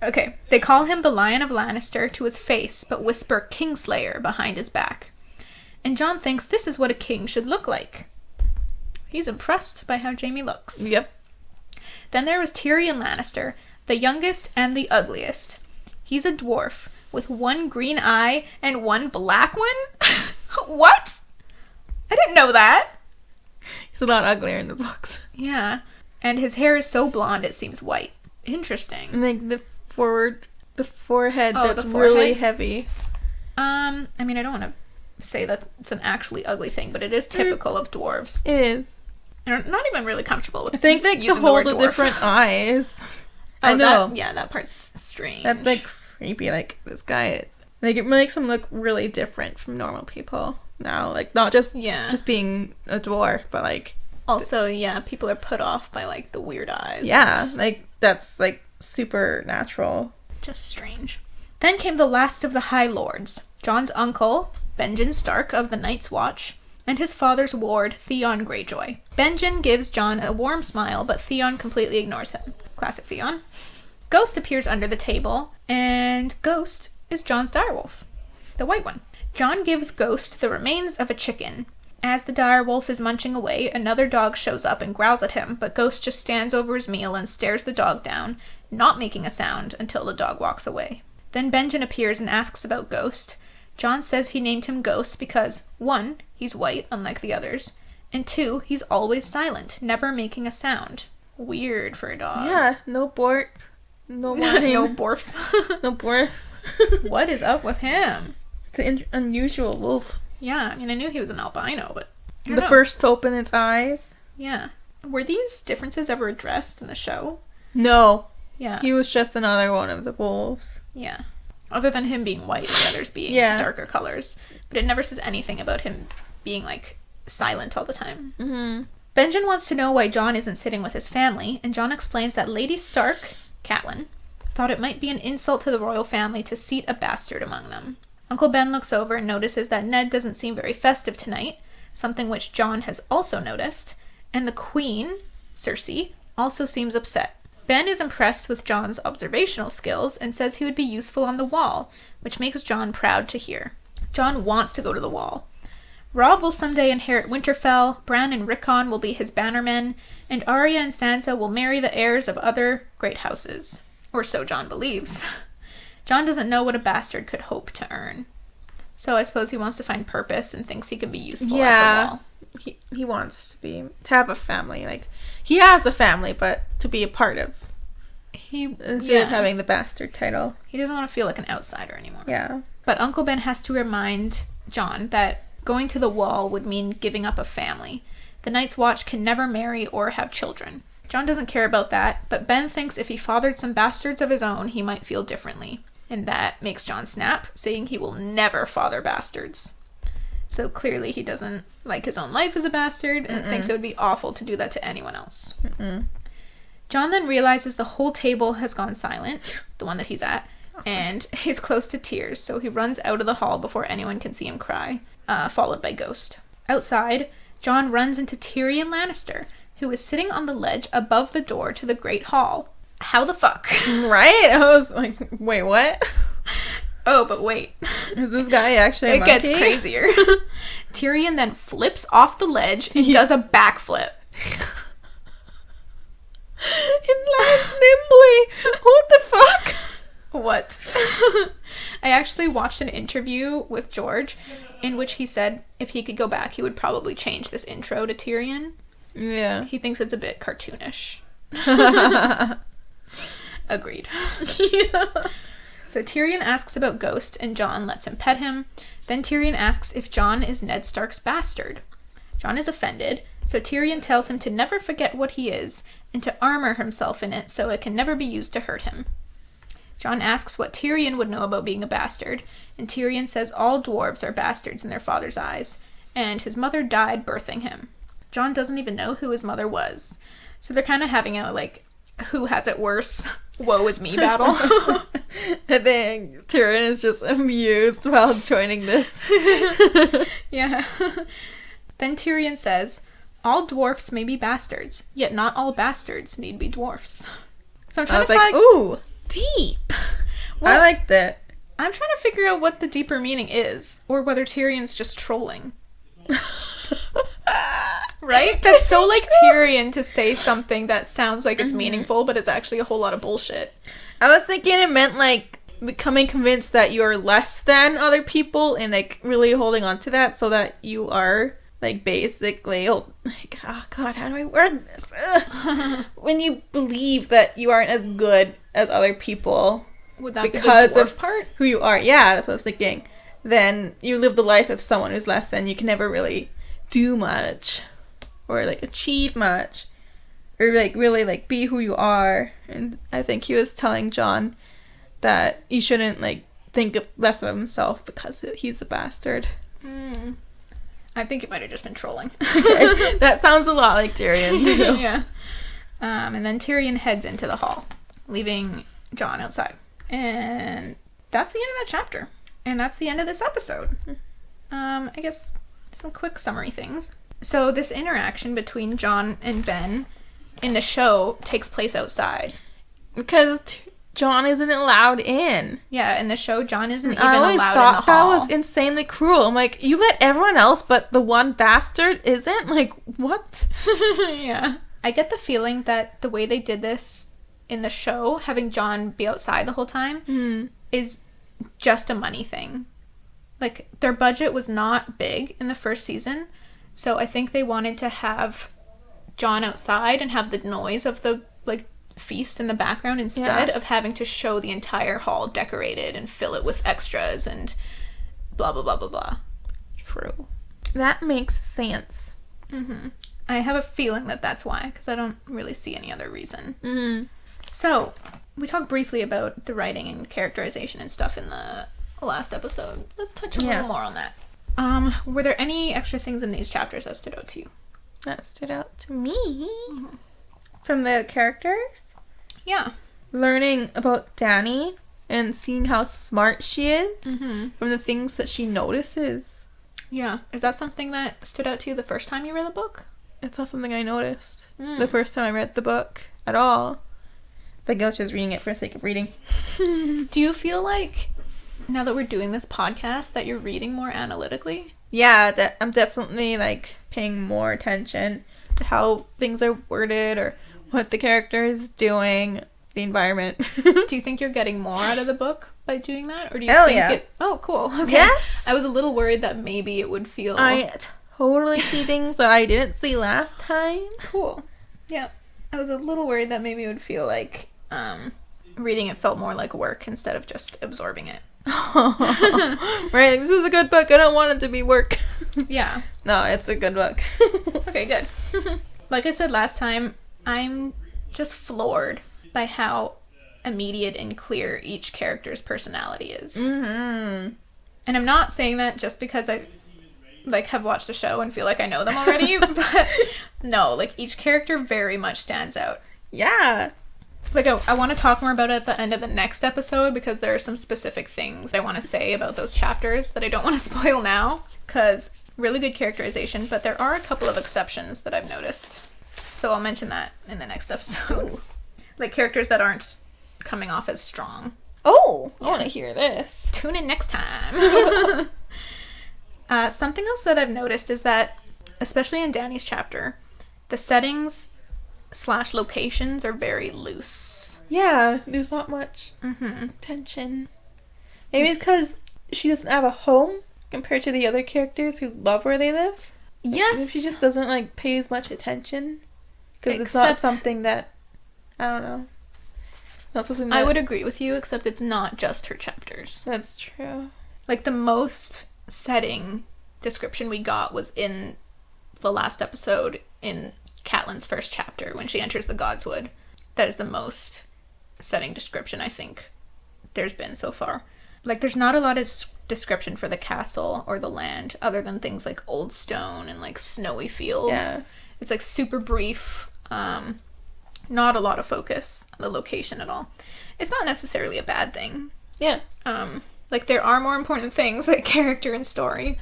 Okay, they call him the Lion of Lannister to his face, but whisper Kingslayer behind his back. And Jon thinks this is what a king should look like. He's impressed by how Jaime looks. Yep. Then there was Tyrion Lannister, the youngest and the ugliest. He's a dwarf, with one green eye and one black one? What? I didn't know that. He's a lot uglier in the books. Yeah. And his hair is so blonde it seems white. Interesting. And like the forehead that's really heavy. I mean, I don't want to say that it's an actually ugly thing, but it is typical of dwarves. It is. And I'm not even really comfortable with I think they hold the different eyes. I know. That part's strange. That's like creepy. Like this guy is like it makes him look really different from normal people now. Like not just being a dwarf, but like also people are put off by like the weird eyes. Yeah, like that's like supernatural. Just strange. Then came the last of the High Lords, Jon's uncle, Benjen Stark of the Night's Watch, and his father's ward, Theon Greyjoy. Benjen gives Jon a warm smile, but Theon completely ignores him. Classic Theon. Ghost appears under the table, and Ghost is Jon's direwolf, the white one. Jon gives Ghost the remains of a chicken. As the direwolf is munching away, another dog shows up and growls at him, but Ghost just stands over his meal and stares the dog down, not making a sound until the dog walks away. Then Benjen appears and asks about Ghost. Jon says he named him Ghost because, 1, he's white, unlike the others, and 2, he's always silent, never making a sound. Weird for a dog. Yeah, no bork, no wine. No borfs. No borfs. What is up with him? It's an unusual wolf. Yeah, I mean, I knew he was an albino, but I don't The know. first to open its eyes. Yeah. Were these differences ever addressed in the show? No. Yeah. He was just another one of the wolves. Yeah. Other than him being white, the others being darker colors. But it never says anything about him being, like, silent all the time. Mm-hmm. Benjen wants to know why Jon isn't sitting with his family, and Jon explains that Lady Stark, Catelyn, thought it might be an insult to the royal family to seat a bastard among them. Uncle Ben looks over and notices that Ned doesn't seem very festive tonight, something which Jon has also noticed, and the Queen, Cersei, also seems upset. Ben is impressed with Jon's observational skills and says he would be useful on the Wall, which makes Jon proud to hear. Jon wants to go to the Wall. Robb will someday inherit Winterfell, Bran and Rickon will be his bannermen, and Arya and Sansa will marry the heirs of other great houses. Or so Jon believes. Jon doesn't know what a bastard could hope to earn. So I suppose he wants to find purpose and thinks he can be useful at the Wall. He wants to have a family. Like, he has a family, but to be a part of. Instead of having the bastard title. He doesn't want to feel like an outsider anymore. Yeah. But Uncle Ben has to remind Jon that going to the Wall would mean giving up a family. The Night's Watch can never marry or have children. Jon doesn't care about that, but Ben thinks if he fathered some bastards of his own, he might feel differently. And that makes Jon snap, saying he will never father bastards. So clearly he doesn't like his own life as a bastard and thinks it would be awful to do that to anyone else. Jon then realizes the whole table has gone silent, the one that he's at, and he's close to tears, so he runs out of the hall before anyone can see him cry, followed by Ghost. Outside, Jon runs into Tyrion Lannister, who is sitting on the ledge above the door to the Great Hall. How the fuck? Right? I was like, wait, what? Oh, but wait. Is this guy actually a monkey? It gets crazier. Tyrion then flips off the ledge and does a backflip. It lands nimbly. What the fuck? What? I actually watched an interview with George in which he said if he could go back, he would probably change this intro to Tyrion. Yeah. He thinks it's a bit cartoonish. Agreed. Yeah. So Tyrion asks about Ghost, and Jon lets him pet him. Then Tyrion asks if Jon is Ned Stark's bastard. Jon is offended, so Tyrion tells him to never forget what he is, and to armor himself in it so it can never be used to hurt him. Jon asks what Tyrion would know about being a bastard, and Tyrion says all dwarves are bastards in their father's eyes, and his mother died birthing him. Jon doesn't even know who his mother was. So they're kind of having a, like, who has it worse, woe is me battle. I think Tyrion is just amused while joining this. Yeah. Then Tyrion says, all dwarfs may be bastards, yet not all bastards need be dwarfs. So I'm trying to find... ooh, deep. Well, I liked it. I'm trying to figure out what the deeper meaning is, or whether Tyrion's just trolling. Right? That's so like Tyrion to say something that sounds like it's meaningful, but it's actually a whole lot of bullshit. I was thinking it meant, like, becoming convinced that you're less than other people and, like, really holding on to that so that you are, like, basically, oh God, how do I word this? When you believe that you aren't as good as other people Would that because be the dwarf of part? who you are. Yeah, that's what I was thinking. Then you live the life of someone who's less than. You can never really do much or, like, achieve much or, like, really, like, be who you are. And I think he was telling Jon that he shouldn't, like, think of less of himself because he's a bastard. I think it might have just been trolling. Okay. That sounds a lot like Tyrion too. Yeah. And then Tyrion heads into the hall. leaving Jon outside. And that's the end of that chapter. And that's the end of this episode. I guess some quick summary things. So this interaction between Jon and Ben in the show takes place outside. Because Jon isn't allowed in. Yeah, in the show, Jon isn't even I always allowed thought in the hall. that was insanely cruel. I'm like, you let everyone else, but the one bastard isn't? Like, what? Yeah. I get the feeling that the way they did this in the show, having Jon be outside the whole time, is just a money thing. Like, their budget was not big in the first season, so I think they wanted to have Jon outside and have the noise of the, like, feast in the background instead of having to show the entire hall decorated and fill it with extras and blah, blah, blah, blah, blah. True. That makes sense. I have a feeling that that's why, because I don't really see any other reason. So, we talked briefly about the writing and characterization and stuff in the last episode. Let's touch a little more on that. Were there any extra things in these chapters that stood out to you? That stood out to me. From the characters? Yeah. Learning about Dany and seeing how smart she is from the things that she notices. Yeah. Is that something that stood out to you the first time you read the book? It's not something I noticed the first time I read the book at all. I think I was just reading it for the sake of reading. Do you feel like, now that we're doing this podcast, that you're reading more analytically? Yeah, I'm definitely, like, paying more attention to how things are worded or what the character is doing, the environment. Do you think you're getting more out of the book by doing that? Or do you think it... Oh, cool. Okay. Yes! I was a little worried that maybe it would feel... I totally see things that I didn't see last time. Cool. Yeah. I was a little worried that maybe it would feel like reading it felt more like work instead of just absorbing it. Right, this is a good book. I don't want it to be work. Yeah. No, it's a good book. Okay, good. Like I said last time, I'm just floored by how immediate and clear each character's personality is. And I'm not saying that just because I like have watched the show and feel like I know them already, but no, like each character very much stands out. Yeah. Like, I want to talk more about it at the end of the next episode because there are some specific things I want to say about those chapters that I don't want to spoil now, because really good characterization, but there are a couple of exceptions that I've noticed. So I'll mention that in the next episode. Like, characters that aren't coming off as strong. Oh, I want to hear this. Tune in next time. Something else that I've noticed is that, especially in Dany's chapter, the settings / locations are very loose. Yeah, there's not much tension. Maybe it's because she doesn't have a home compared to the other characters who love where they live. Yes. Maybe she just doesn't, like, pay as much attention. Because it's not something that, I don't know. Not something that... I would agree with you, except it's not just her chapters. That's true. Like, the most setting description we got was in the last episode in Catelyn's first chapter when she enters the Godswood. That is the most setting description I think there's been so far. Like, there's not a lot of description for the castle or the land other than things like old stone and like snowy fields. Yeah. It's like super brief. Not a lot of focus on the location at all. It's not necessarily a bad thing. Yeah. Like, there are more important things like character and story,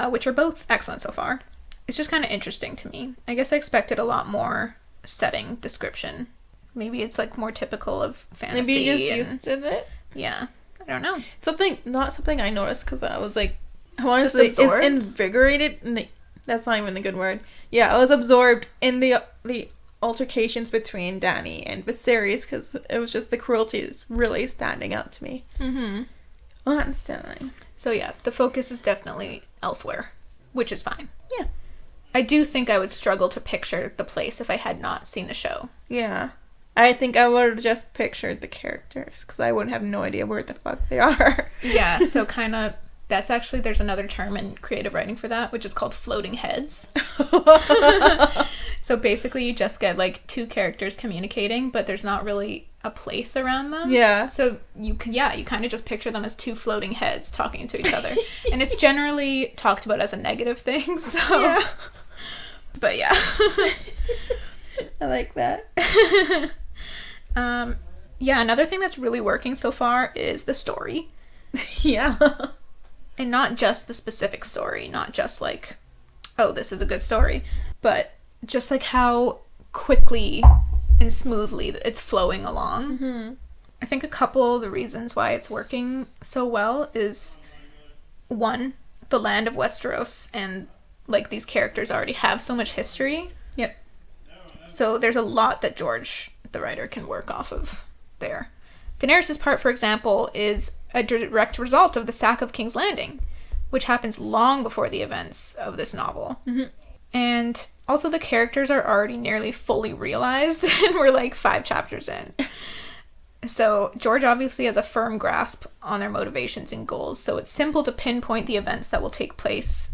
which are both excellent so far. It's just kind of interesting to me. I guess I expected a lot more setting description. Maybe it's like more typical of fantasy. Maybe you're just used to it. Yeah. I don't know. Not something I noticed because I was like, I want to say it's invigorated. That's not even a good word. Yeah, I was absorbed in the altercations between Dany and Viserys because it was just the cruelty is really standing out to me. Constantly. So yeah, the focus is definitely elsewhere, which is fine. Yeah. I do think I would struggle to picture the place if I had not seen the show. Yeah. I think I would have just pictured the characters because I wouldn't have no idea where the fuck they are. Yeah, so kind of, that's actually, there's another term in creative writing for that, which is called floating heads. So basically you just get like two characters communicating, but there's not really a place around them. Yeah. So you kind of just picture them as two floating heads talking to each other. And it's generally talked about as a negative thing, so. Yeah. But yeah. I like that. Yeah, another thing that's really working so far is the story. Yeah. And not just the specific story, not just like, oh, this is a good story, but just like how quickly and smoothly it's flowing along. Mm-hmm. I think a couple of the reasons why it's working so well is, one, the land of Westeros and like these characters already have so much history. Yep. So there's a lot that George, the writer, can work off of there. Daenerys' part, for example, is a direct result of the sack of King's Landing, which happens long before the events of this novel. Mm-hmm. And also the characters are already nearly fully realized, and we're like 5 chapters in. So George obviously has a firm grasp on their motivations and goals, so it's simple to pinpoint the events that will take place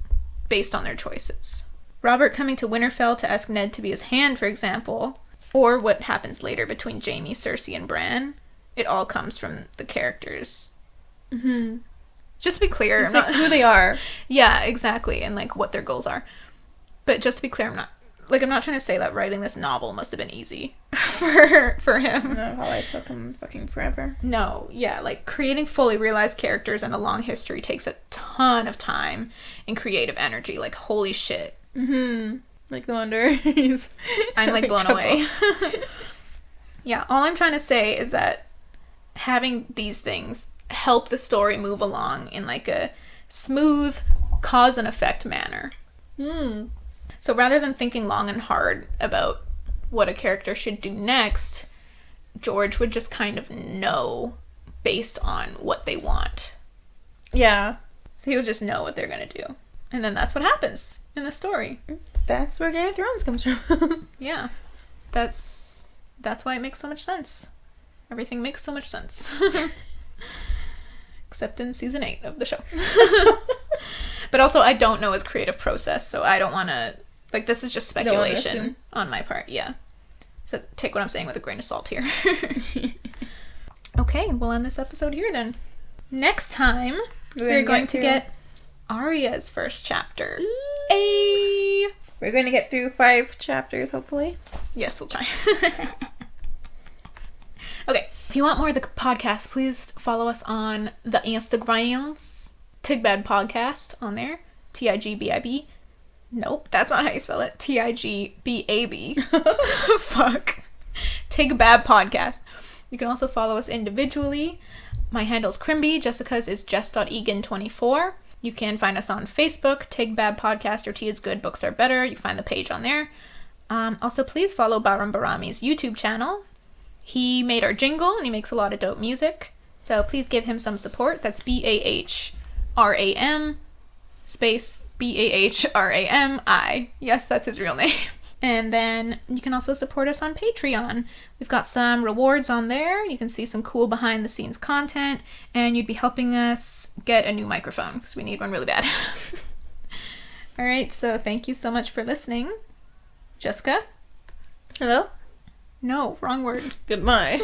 based on their choices. Robert coming to Winterfell to ask Ned to be his hand, for example, or what happens later between Jaime, Cersei, and Bran, it all comes from the characters. Mm-hmm. Just to be clear, It's like who they are. Yeah, exactly, and like what their goals are. But just to be clear, I'm not trying to say that writing this novel must have been easy for him. No, how I took him fucking forever. No, yeah, like creating fully realized characters and a long history takes a ton of time and creative energy. Like, holy shit. Mm-hmm. Like, no wonder he's... I'm like blown away. Yeah, all I'm trying to say is that having these things help the story move along in like a smooth cause and effect manner. So rather than thinking long and hard about what a character should do next, George would just kind of know based on what they want. Yeah. So he'll just know what they're going to do. And then that's what happens in the story. That's where Game of Thrones comes from. Yeah. That's why it makes so much sense. Everything makes so much sense. Except in season 8 of the show. But also, I don't know his creative process, so I don't want to... Like, this is just speculation on my part, yeah. So take what I'm saying with a grain of salt here. Okay, we'll end this episode here then. Next time, we're going to get Arya's first chapter. Ay! We're going to get through 5 chapters, hopefully. Yes, we'll try. Okay, if you want more of the podcast, please follow us on the Instagrams. Tigbad Podcast on there. Tigbib. Nope, that's not how you spell it. Tigbab. Fuck. Tigbab Podcast. You can also follow us individually. My handle's Crimby. Jessica's is jess.egan24. You can find us on Facebook, Tigbab Podcast, or Tea is Good, Books Are Better. You can find the page on there. Also, please follow Baram Barami's YouTube channel. He made our jingle, and he makes a lot of dope music. So please give him some support. That's BAHRAM space BAHRAMI. Yes, that's his real name. And then you can also support us on Patreon. We've got some rewards on there. You can see some cool behind the scenes content, and you'd be helping us get a new microphone because we need one really bad. All right, so thank you so much for listening. Jessica? Hello? No, wrong word. Goodbye.